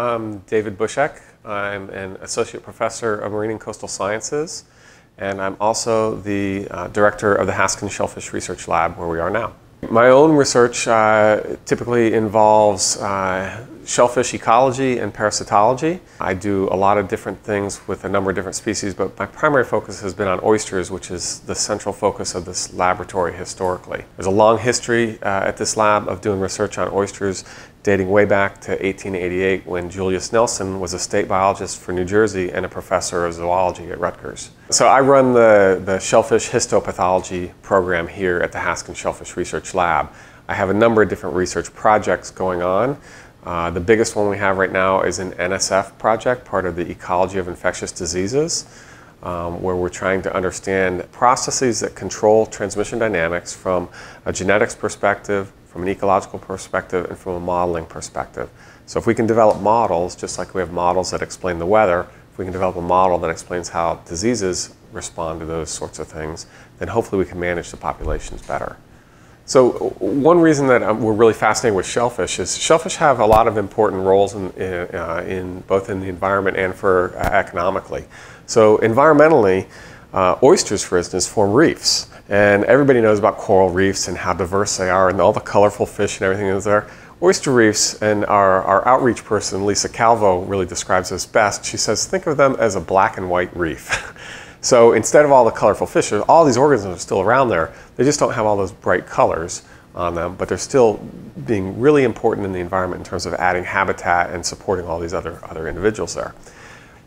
I'm David Bushek. I'm an associate professor of marine and coastal sciences, and I'm also the director of the Haskin Shellfish Research Lab where we are now. My own research typically involves shellfish ecology and parasitology. I do a lot of different things with a number of different species, but my primary focus has been on oysters, which is the central focus of this laboratory historically. There's a long history at this lab of doing research on oysters dating way back to 1888 when Julius Nelson was a state biologist for New Jersey and a professor of zoology at Rutgers. So I run the shellfish histopathology program here at the Haskin Shellfish Research Lab. I have a number of different research projects going on. The biggest one we have right now is an NSF project, part of the Ecology of Infectious Diseases, where we're trying to understand processes that control transmission dynamics from a genetics perspective, from an ecological perspective, and from a modeling perspective. So if we can develop models, just like we have models that explain the weather, if we can develop a model that explains how diseases respond to those sorts of things, then hopefully we can manage the populations better. So one reason that we're really fascinated with shellfish is shellfish have a lot of important roles in both in the environment and for economically. So environmentally, oysters, for instance, form reefs. And everybody knows about coral reefs and how diverse they are and all the colorful fish and everything that's there. Oyster reefs, and our outreach person, Lisa Calvo, really describes this best. She says, think of them as a black and white reef. So instead of all the colorful fish, all these organisms are still around there. They just don't have all those bright colors on them, but they're still being really important in the environment in terms of adding habitat and supporting all these other individuals there.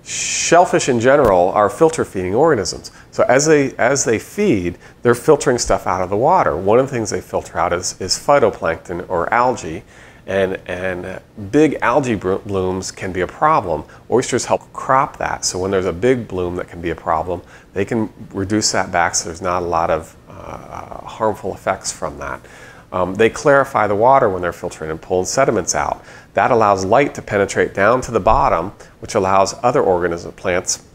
Shellfish in general are filter feeding organisms. So as they feed, they're filtering stuff out of the water. One of the things they filter out is phytoplankton or algae, and big algae blooms can be a problem. Oysters help crop that, so when there's a big bloom that can be a problem, they can reduce that back so there's not a lot of harmful effects from that. They clarify the water when they're filtering and pulling sediments out. That allows light to penetrate down to the bottom, which allows other organisms, plants,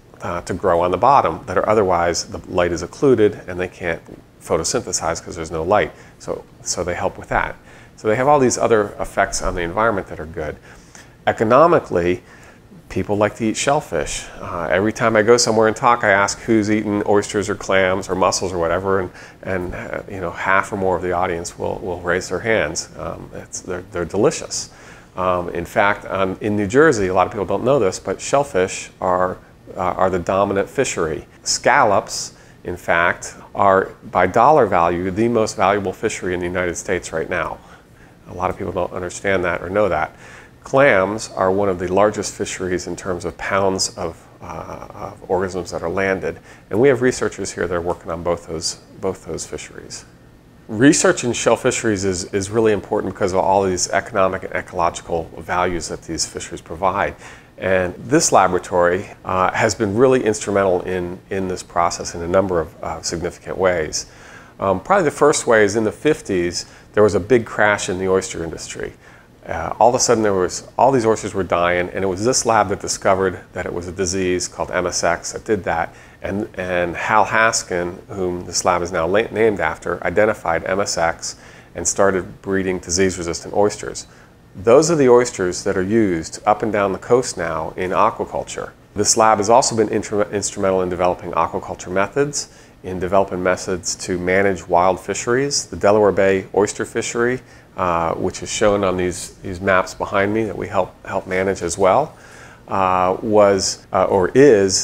to grow on the bottom that are otherwise the light is occluded and they can't photosynthesize because there's no light. So they help with that. So they have all these other effects on the environment that are good. Economically, people like to eat shellfish. Every time I go somewhere and talk, I ask who's eaten oysters or clams or mussels or whatever, and you know, half or more of the audience will raise their hands. They're delicious. In fact, in New Jersey, a lot of people don't know this, but shellfish are the dominant fishery. Scallops, in fact, are by dollar value the most valuable fishery in the United States right now. A lot of people don't understand that or know that. Clams are one of the largest fisheries in terms of pounds of organisms that are landed, and we have researchers here that are working on both those fisheries. Research in shell fisheries is really important because of all these economic and ecological values that these fisheries provide. And this laboratory has been really instrumental in this process in a number of significant ways. Probably the first way is in the 50s, there was a big crash in the oyster industry. All of a sudden all these oysters were dying, and it was this lab that discovered that it was a disease called MSX that did that. And Hal Haskin, whom this lab is now named after, identified MSX and started breeding disease-resistant oysters. Those are the oysters that are used up and down the coast now in aquaculture. This lab has also been instrumental in developing aquaculture methods, in developing methods to manage wild fisheries. The Delaware Bay oyster fishery, which is shown on these maps behind me that we help manage as well, is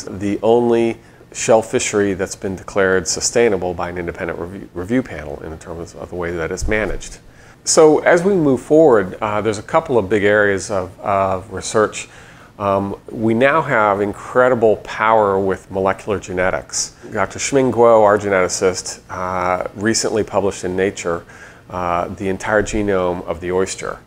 the only shell fishery that's been declared sustainable by an independent review panel in terms of the way that it's managed. So as we move forward, there's a couple of big areas of research. We now have incredible power with molecular genetics. Dr. Shiming Guo, our geneticist, recently published in Nature the entire genome of the oyster.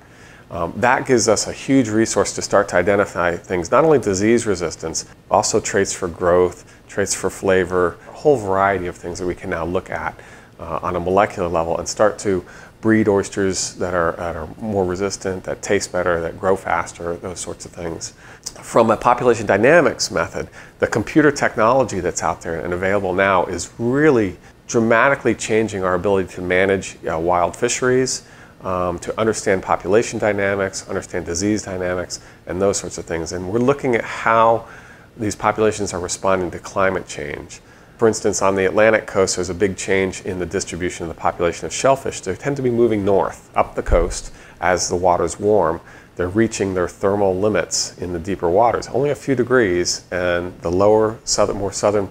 That gives us a huge resource to start to identify things, not only disease resistance, also traits for growth, traits for flavor, a whole variety of things that we can now look at on a molecular level and start to breed oysters that are more resistant, that taste better, that grow faster, those sorts of things. From a population dynamics method, the computer technology that's out there and available now is really dramatically changing our ability to manage wild fisheries, to understand population dynamics, understand disease dynamics, and those sorts of things. And we're looking at how these populations are responding to climate change. For instance, on the Atlantic coast, there's a big change in the distribution of the population of shellfish. They tend to be moving north, up the coast, as the water's warm. They're reaching their thermal limits in the deeper waters, only a few degrees, and the lower, more southern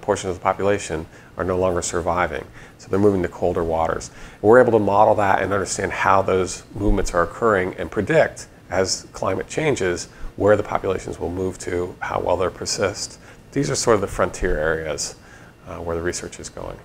portion of the population are no longer surviving. So they're moving to colder waters. And we're able to model that and understand how those movements are occurring and predict, as climate changes, where the populations will move to, how well they'll persist. These are sort of the frontier areas where the research is going.